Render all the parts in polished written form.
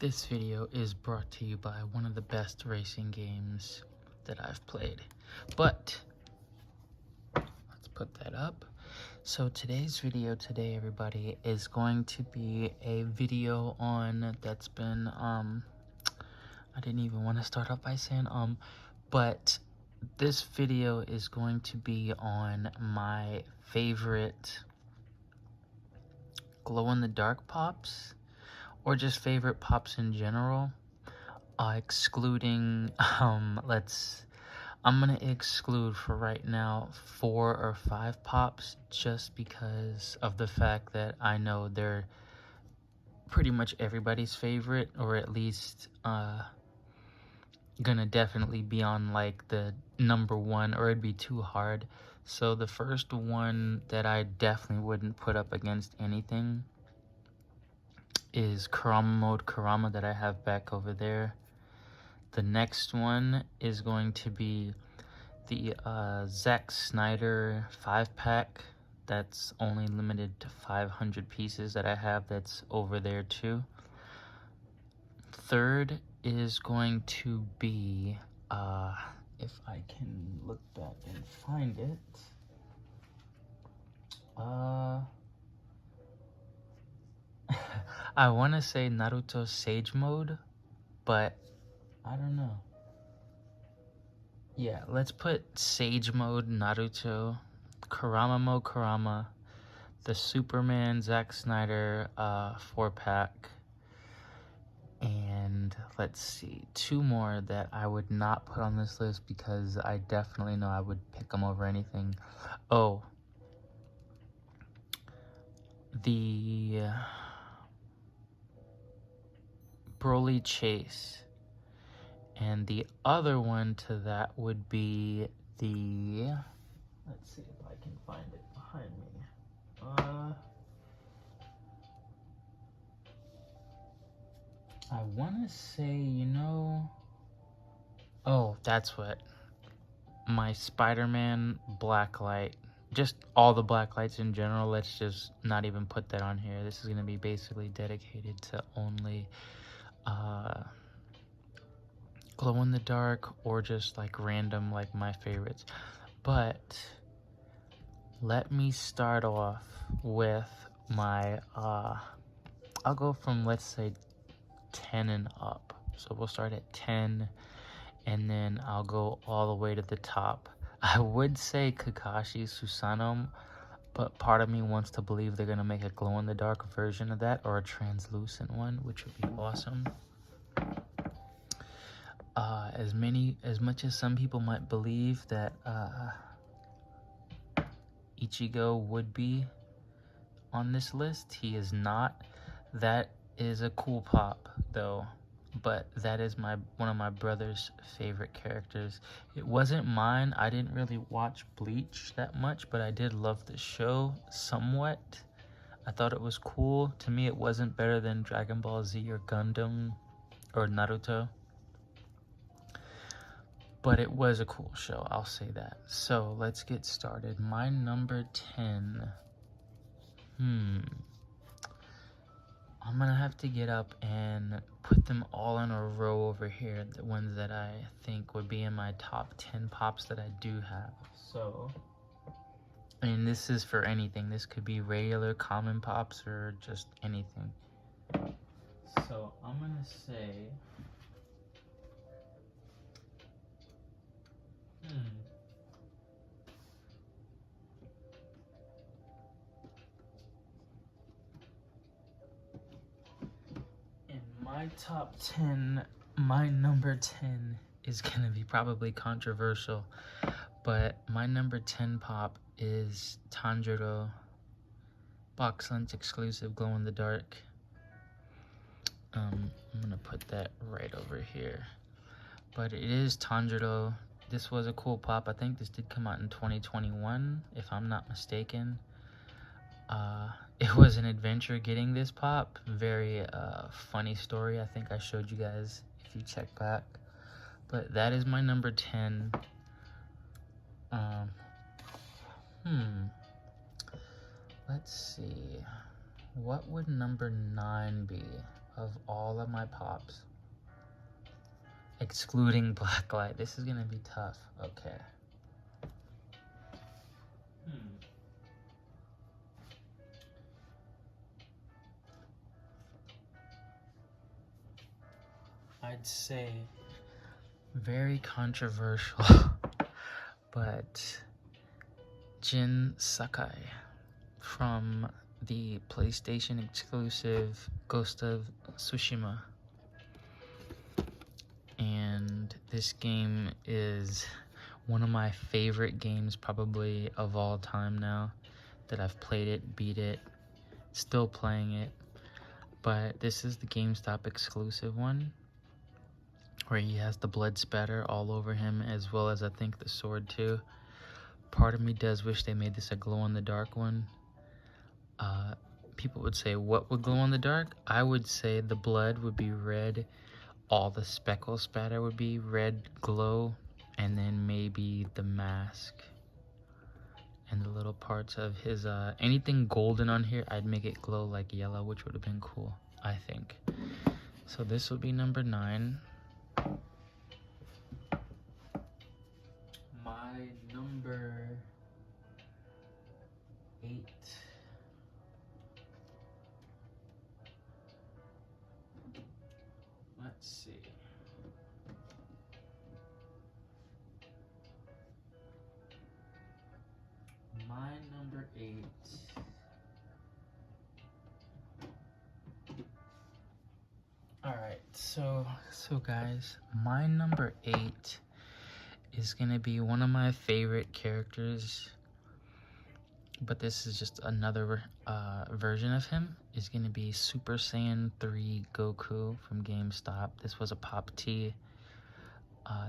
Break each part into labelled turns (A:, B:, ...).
A: This video is brought to you by one of the best racing games that I've played. But let's put that up. So today's video everybody, is going to be a video on that's been I didn't even want to start off by saying but this video is going to be on my favorite glow-in-the-dark pops, or just favorite pops in general, excluding, I'm gonna exclude for right now 4 or 5 pops, just because of the fact that I know they're pretty much everybody's favorite, or at least, gonna definitely be on like the number 1, or it'd be too hard. So the first one that I definitely wouldn't put up against anything is Kurama Mode Kurama that I have back over there. The next one is going to be the Zack Snyder 5-pack that's only limited to 500 pieces that I have that's over there too. Third is going to be, if I can look back and find it, I want to say Naruto Sage Mode, but I don't know. Yeah, let's put Sage Mode Naruto, Kurama Mode Kurama, the Superman Zack Snyder 4-pack, and let's see, 2 more that I would not put on this list because I definitely know I would pick them over anything. Oh, the Broly Chase. And the other one to that would be the, let's see if I can find it behind me. I want to say, oh, that's what, my Spider-Man Blacklight, just all the Blacklights in general. Let's just not even put that on here. This is going to be basically dedicated to only glow-in-the-dark, or just like random, like my favorites. But let me start off with my I'll go from, let's say, 10 and up. So we'll start at 10 and then I'll go all the way to the top. I would say Kakashi Susanoo, but part of me wants to believe they're gonna make a glow-in-the-dark version of that, or a translucent one, which would be awesome. As much as some people might believe that Ichigo would be on this list, he is not. That is a cool pop though, but that is one of my brother's favorite characters. It wasn't mine. I didn't really watch Bleach that much, but I did love the show somewhat. I thought it was cool. To me, it wasn't better than Dragon Ball Z or Gundam or Naruto, but it was a cool show, I'll say that. So let's get started. My number 10. I'm gonna have to get up and put them all in a row over here, the ones that I think would be in my top 10 pops that I do have. So, I mean, this is for anything. This could be regular common pops or just anything. So I'm gonna say, in my top 10, my number 10 is gonna be probably controversial, but my number 10 pop is Tanjiro, Box Lunch exclusive glow-in-the-dark. I'm gonna put that right over here, but it is Tanjiro. This was a cool pop. I think this did come out in 2021, if I'm not mistaken. It was an adventure getting this pop. Very funny story. I think I showed you guys if you check back. But that is my number 10. Let's see. What would number 9 be? of all of my pops, excluding Blacklight. This is gonna be tough. Okay. I'd say very controversial, but Jin Sakai from the PlayStation exclusive Ghost of Tsushima. And this game is one of my favorite games probably of all time now, that I've played it, beat it, still playing it. But this is the GameStop exclusive one, where he has the blood spatter all over him, as well as I think the sword too. Part of me does wish they made this a glow-in-the-dark one. People would say, what would glow in the dark? I would say the blood would be red, all the speckle spatter would be red glow, and then maybe the mask and the little parts of his, anything golden on here, I'd make it glow like yellow, which would have been cool, I think. So this would be number 9. My number 8. Let's see. My number 8. Alright, so guys, my number 8 is gonna be one of my favorite characters, but this is just another version of him. Is gonna be Super Saiyan 3 Goku from GameStop. This was a Pop T.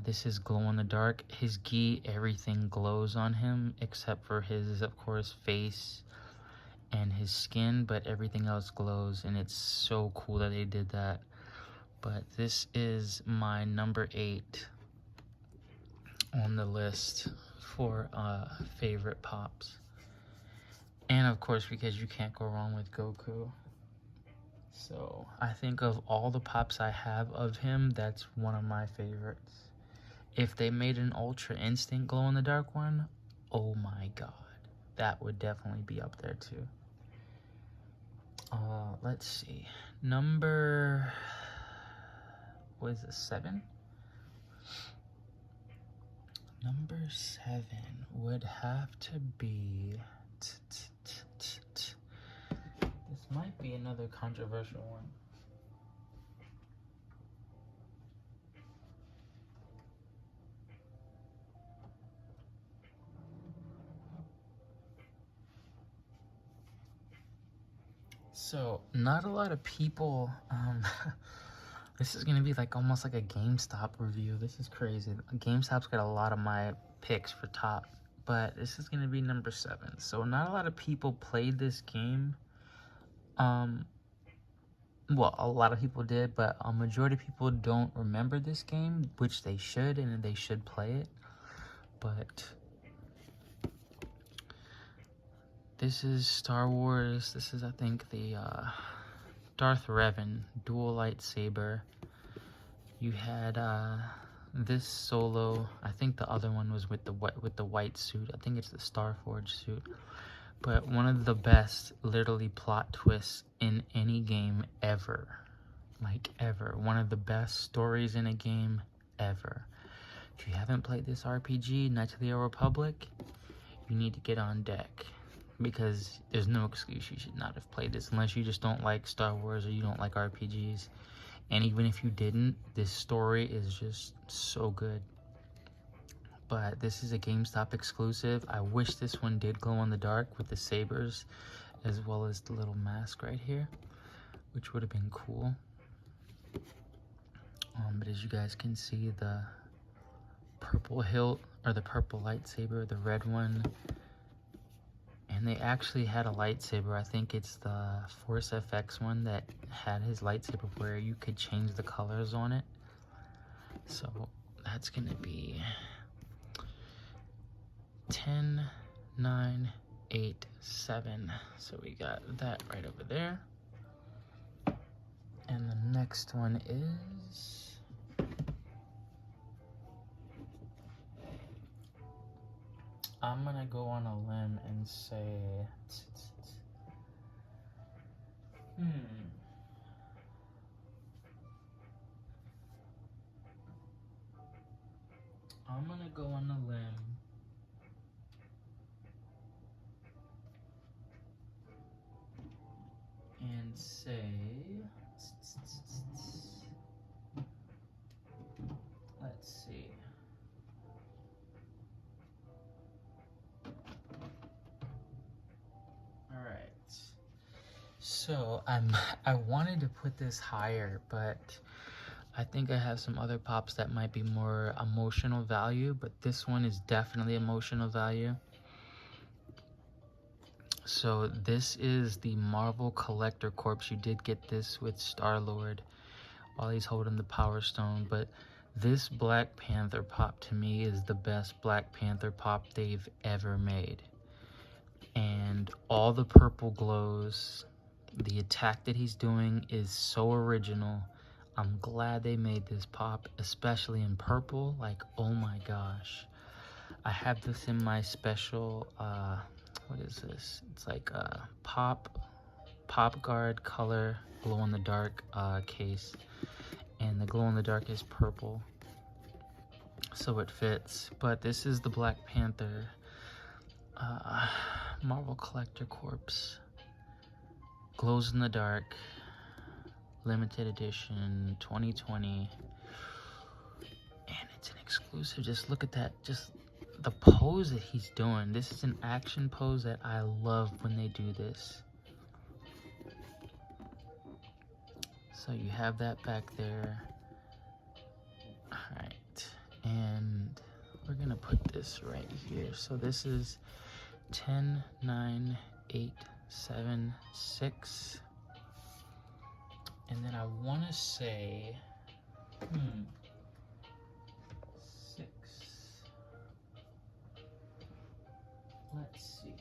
A: This is glow in the dark. His gi, everything glows on him except for his, of course, face and his skin, but everything else glows, and it's so cool that they did that. But this is my number 8 on the list for favorite pops. And of course, because you can't go wrong with Goku. So I think of all the pops I have of him, that's one of my favorites. If they made an Ultra Instinct glow in the dark one, oh my god, that would definitely be up there too. Let's see, number, what is this, 7? Number 7 would have to be, this might be another controversial one. So, not a lot of people, this is gonna be like almost like a GameStop review. This is crazy. GameStop's got a lot of my picks for top, but this is gonna be number 7. So not a lot of people played this game. Well, a lot of people did, but a majority of people don't remember this game, which they should, and they should play it. But this is Star Wars. This is, I think, the Darth Revan dual lightsaber. You had this Solo. I think the other one was with the white suit. I think it's the Starforge suit. But one of the best, literally, plot twists in any game ever. Like, ever. One of the best stories in a game ever. If you haven't played this RPG, Knights of the Old Republic, you need to get on deck. Because there's no excuse you should not have played this, unless you just don't like Star Wars or you don't like RPGs. And even if you didn't, this story is just so good. But this is a GameStop exclusive. I wish this one did glow in the dark with the sabers, as well as the little mask right here, which would have been cool. But as you guys can see, the purple hilt, or the purple lightsaber, the red one, and they actually had a lightsaber. I think it's the Force FX one that had his lightsaber where you could change the colors on it. So that's gonna be 10, 9, 8, 7. So we got that right over there. And the next one is... I'm gonna go on a limb and say... I'm gonna go on a limb and say... Let's see. Alright. So I wanted to put this higher, but I think I have some other pops that might be more emotional value, but this one is definitely emotional value. So this is the Marvel Collector Corps. You did get this with Star-Lord while he's holding the Power Stone, but this Black Panther pop to me is the best Black Panther pop they've ever made. And all the purple glows, the attack that he's doing is so original. I'm glad they made this pop, especially in purple. Like, oh my gosh. I have this in my special, what is this? It's like a Pop Guard color glow-in-the-dark case. And the glow-in-the-dark is purple, so it fits. But this is the Black Panther Marvel Collector Corps. Glows in the dark. Limited edition 2020, and it's an exclusive. Just look at that, just the pose that he's doing. This is an action pose that I love when they do this. So you have that back there. All right, and we're gonna put this right here. So this is 10, 9, 8, 7, 6. And then I want to say, 6. Let's see. 6.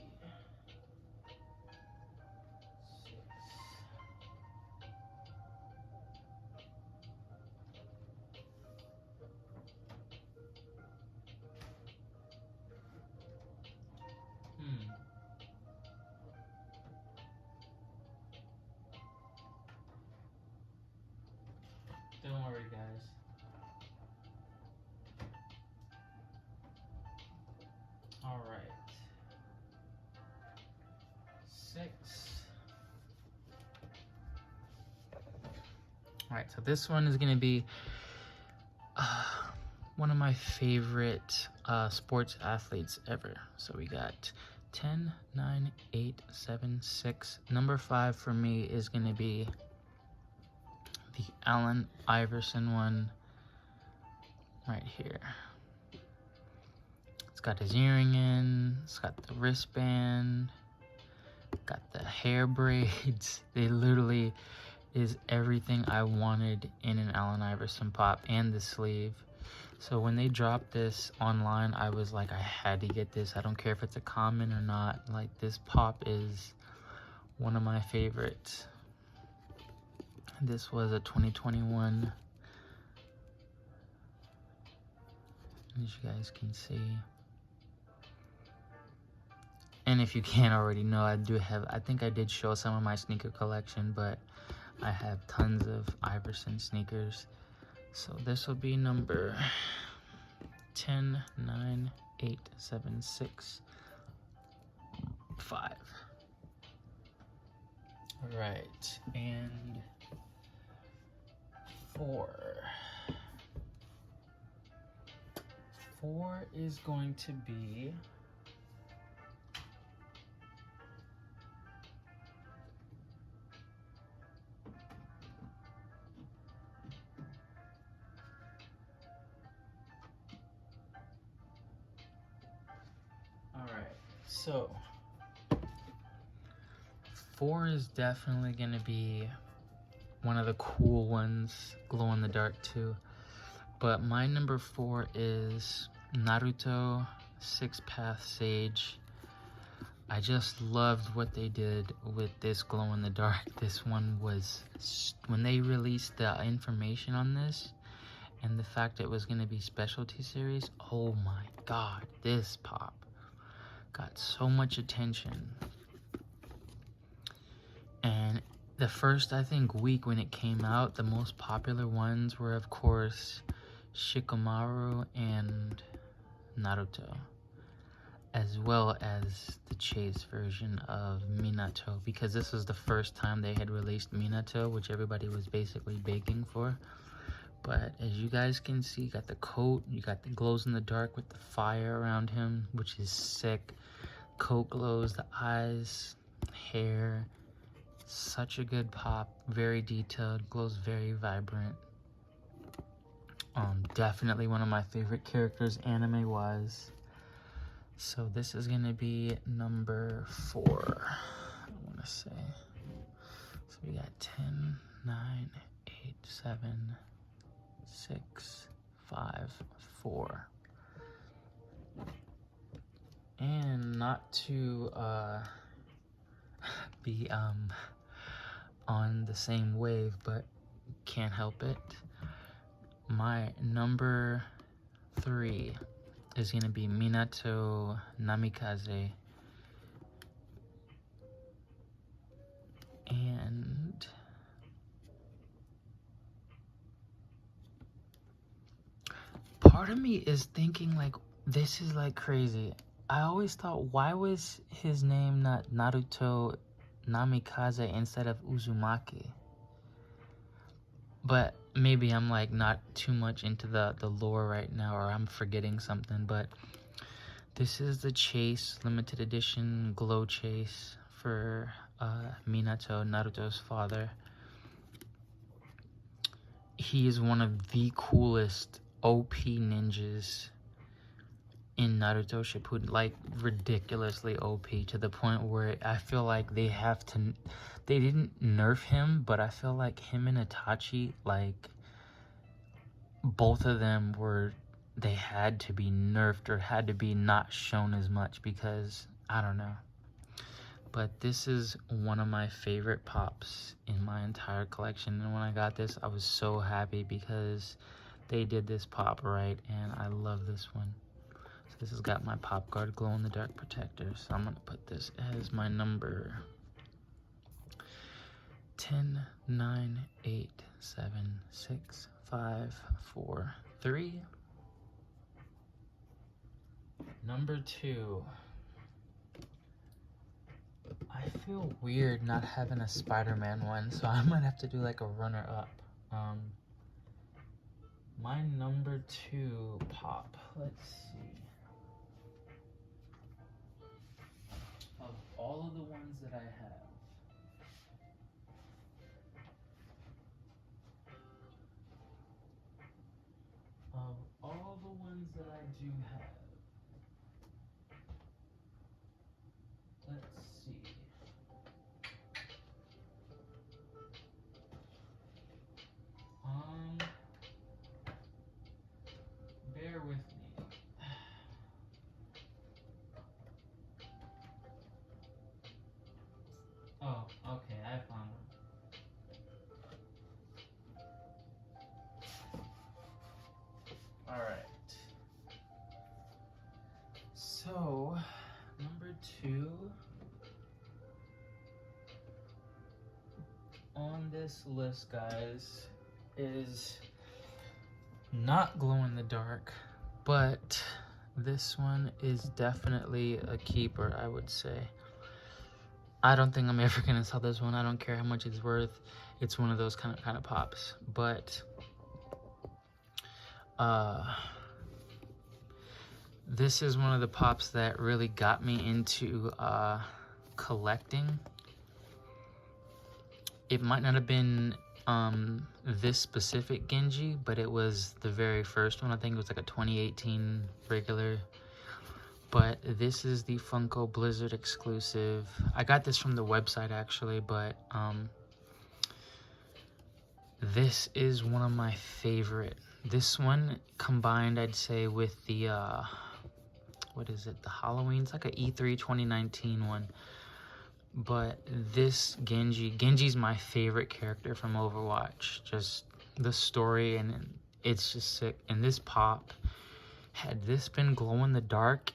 A: Don't worry, guys. All right. 6. All right, so this one is going to be one of my favorite sports athletes ever. So we got 10, 9, 8, 7, 6. Number 5 for me is going to be the Allen Iverson one right here. It's got his earring in, it's got the wristband, got the hair braids. They literally is everything I wanted in an Allen Iverson pop, and the sleeve. So when they dropped this online, I was like, I had to get this. I don't care if it's a common or not. Like, this pop is one of my favorites. This was a 2021, as you guys can see. And if you can't already know, I think I did show some of my sneaker collection, but I have tons of Iverson sneakers. So this will be number 10, 9, 8, 7, 6, 5. All right, and 4. 4 is going to be so 4 is definitely gonna be one of the cool ones, glow in the dark too. But my number 4 is Naruto 6 Path Sage. I just loved what they did with this glow in the dark. This one was, when they released the information on this and the fact it was going to be specialty series, oh my god, this pop got so much attention. And the first, I think, week when it came out, the most popular ones were, of course, Shikamaru and Naruto, as well as the chase version of Minato, because this was the first time they had released Minato, which everybody was basically begging for. But as you guys can see, you got the coat, you got the glows in the dark with the fire around him, which is sick. Coat glows, the eyes, hair, such a good pop, very detailed, glows very vibrant. Definitely one of my favorite characters anime-wise. So this is gonna be number 4, I wanna say. So we got 10, 9, 8, 7, 6, 5, 4. And not to be on the same wave, but can't help it. My number 3 is gonna be Minato Namikaze. And part of me is thinking, like, this is like crazy. I always thought, why was his name not Naruto Namikaze instead of Uzumaki? But maybe I'm like not too much into the lore right now, or I'm forgetting something. But this is the chase, limited edition glow chase for Minato, Naruto's father. He is one of the coolest OP ninjas in Naruto Shippuden, like ridiculously OP, to the point where I feel like they didn't nerf him, but I feel like him and Itachi, like, both of them they had to be nerfed or had to be not shown as much, because I don't know. But this is one of my favorite pops in my entire collection, and when I got this, I was so happy because they did this pop right, and I love this one. So this has got my pop guard glow in the dark protector, so I'm gonna put this as my number 10, 9, 8, 7, 6, 5, 4, 3. Number 2. I feel weird not having a Spider-Man one, so I might have to do like a runner-up. My number 2 pop, let's see. Of all of the ones that I have, do have, let's see. Bear with me. Oh, okay, I found one. Alright. So, number 2 on this list, guys, is not glow in the dark, but this one is definitely a keeper, I would say. I don't think I'm ever gonna sell this one. I don't care how much it's worth. It's one of those kind of pops. But this is one of the pops that really got me into collecting. It might not have been this specific Genji, but it was the very first one. I think it was like a 2018 regular. But this is the Funko Blizzard exclusive. I got this from the website actually, but this is one of my favorite. This one combined, I'd say, with the what is it? The Halloween. It's like a E3 2019 one. But this Genji's my favorite character from Overwatch. Just the story, and it's just sick. And this pop, had this been glow in the dark,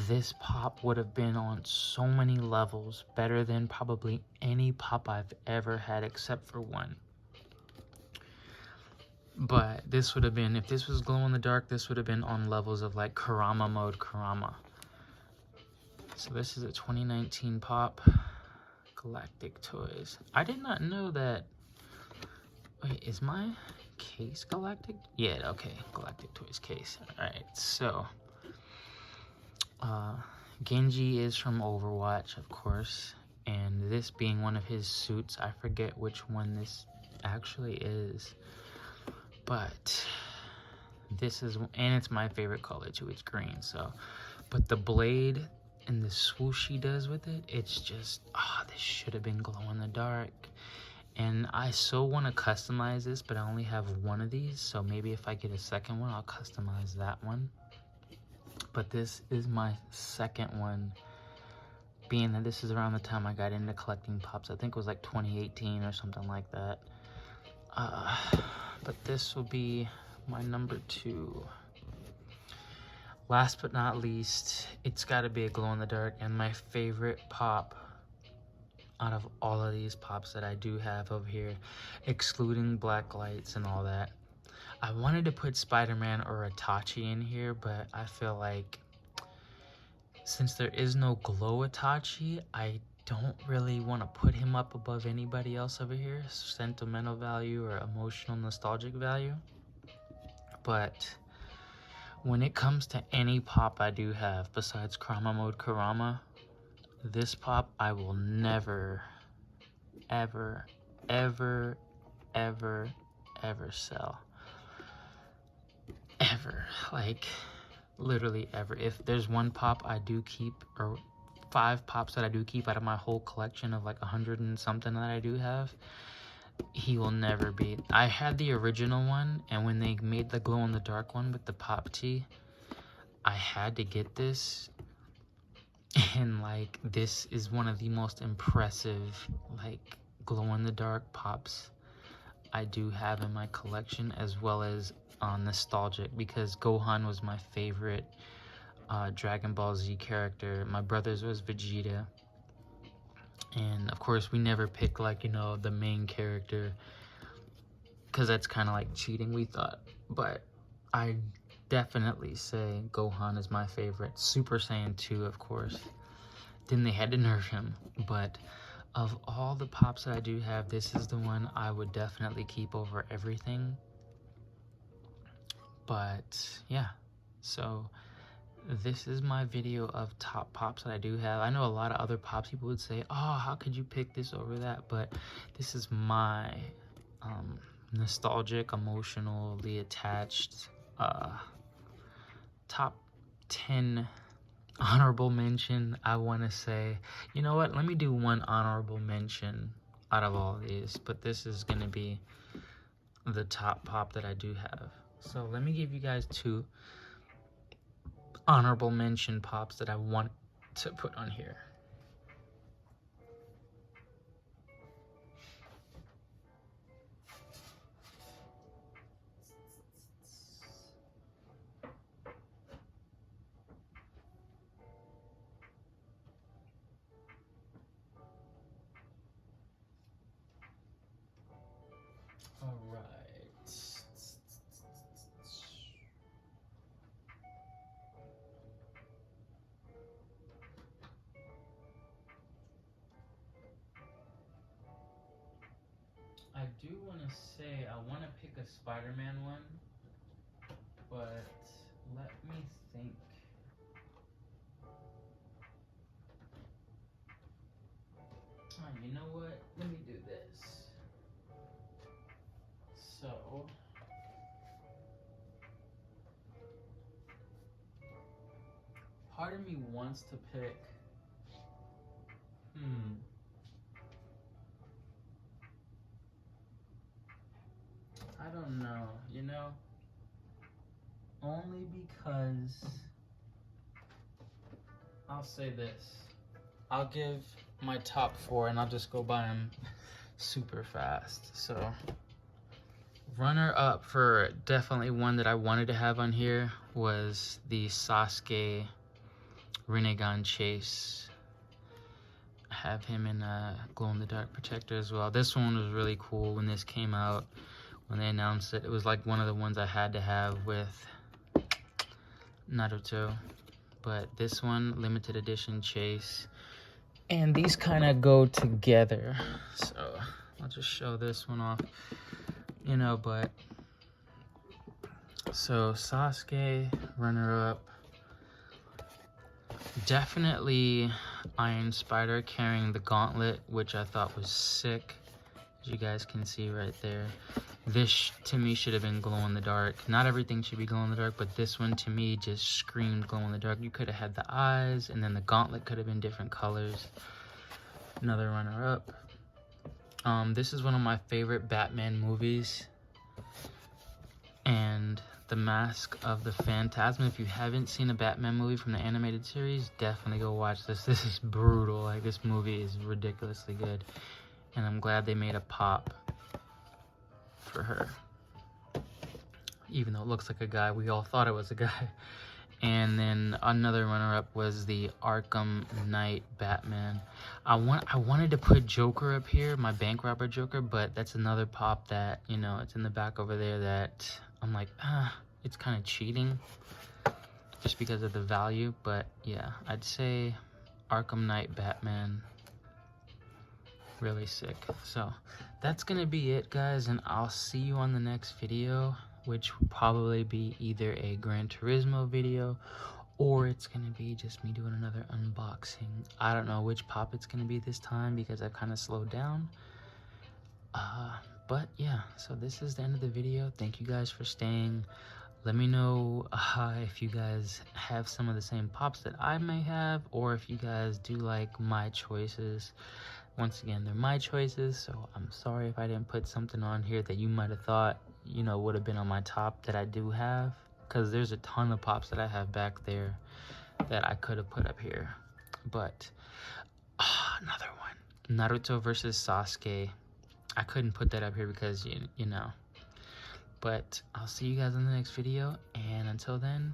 A: this pop would have been on so many levels better than probably any pop I've ever had except for one. But this would have been, if this was glow in the dark, this would have been on levels of like Kurama mode Kurama. So this is a 2019 pop. Galactic Toys. I did not know that. Wait, is my case galactic? Yeah, okay. Galactic Toys case. Alright, so Genji is from Overwatch, of course. And this being one of his suits, I forget which one this actually is. But this is, and it's my favorite color too, it's green. So, but the blade and the swoosh he does with it, it's just, this should have been glow in the dark. And I so want to customize this, but I only have one of these, so maybe if I get a second one, I'll customize that one. But this is my second one, being that this is around the time I got into collecting pops. I think it was like 2018 or something like that. But this will be my number 2. Last but not least, it's got to be a glow-in-the-dark, and my favorite pop out of all of these pops that I do have over here, excluding black lights and all that. I wanted to put Spider-Man or Itachi in here, but I feel like since there is no glow Itachi, I don't really want to put him up above anybody else over here, sentimental value or emotional nostalgic value. But when it comes to any pop I do have besides Kurama mode Kurama, this pop I will never, ever, ever, ever, ever sell. Ever. Like, literally ever. If there's one pop I do keep, or 5 pops that I do keep out of my whole collection of like 100 and something that I do have, he will never be. I had the original one, and when they made the glow in the dark one with the pop tee, I had to get this. And like, this is one of the most impressive like glow in the dark pops I do have in my collection, as well as nostalgic, because Gohan was my favorite Dragon Ball Z character. My brother's was Vegeta. And of course, we never picked like, you know, the main character, because that's kind of like cheating, we thought. But I definitely say Gohan is my favorite. Super Saiyan 2, of course. Then they had to nerf him. But of all the pops that I do have, this is the one I would definitely keep over everything. But yeah, so this is my video of top pops that I do have. I know a lot of other pops, people would say, oh, how could you pick this over that? But this is my nostalgic, emotionally attached top 10 honorable mention. I want to say, you know what, let me do one honorable mention out of all of these, but this is going to be the top pop that I do have. So let me give you guys 2 honorable mention pops that I want to put on here. All right. I do want to say I want to pick a Spider-Man one, but let me think. You know what? Let me do this. So, part of me wants to pick. I don't know, you know? Only because I'll say this. I'll give my top 4 and I'll just go by them super fast. So, runner up for definitely one that I wanted to have on here was the Sasuke Rinnegan chase. I have him in glow-in-the-dark protector as well. This one was really cool when this came out. When they announced it, it was like one of the ones I had to have with Naruto. But this one, limited edition chase. And these kind of go together. So I'll just show this one off. You know, but so Sasuke, runner up. Definitely Iron Spider carrying the gauntlet, which I thought was sick. As you guys can see right there. This, to me, should have been glow-in-the-dark. Not everything should be glow-in-the-dark, but this one, to me, just screamed glow-in-the-dark. You could have had the eyes, and then the gauntlet could have been different colors. Another runner-up. This is one of my favorite Batman movies. And the Mask of the Phantasm. If you haven't seen a Batman movie from the animated series, definitely go watch this. This is brutal. Like, this movie is ridiculously good. And I'm glad they made a pop for her. Even though it looks like a guy, we all thought it was a guy. And then another runner-up was the Arkham Knight Batman. I wanted to put Joker up here, my bank robber Joker, but that's another pop that, you know, it's in the back over there that I'm like, it's kind of cheating just because of the value. But yeah, I'd say Arkham Knight Batman, really sick. So that's gonna be it, guys, and I'll see you on the next video, which will probably be either a Gran Turismo video or it's gonna be just me doing another unboxing. I don't know which pop it's gonna be this time because I've kind of slowed down. But yeah, so this is the end of the video. Thank you guys for staying. Let me know if you guys have some of the same pops that I may have, or if you guys do like my choices. Once again, they're my choices, so I'm sorry if I didn't put something on here that you might have thought, you know, would have been on my top that I do have. Because there's a ton of pops that I have back there that I could have put up here. But, another one. Naruto versus Sasuke. I couldn't put that up here because, you know. But I'll see you guys in the next video. And until then...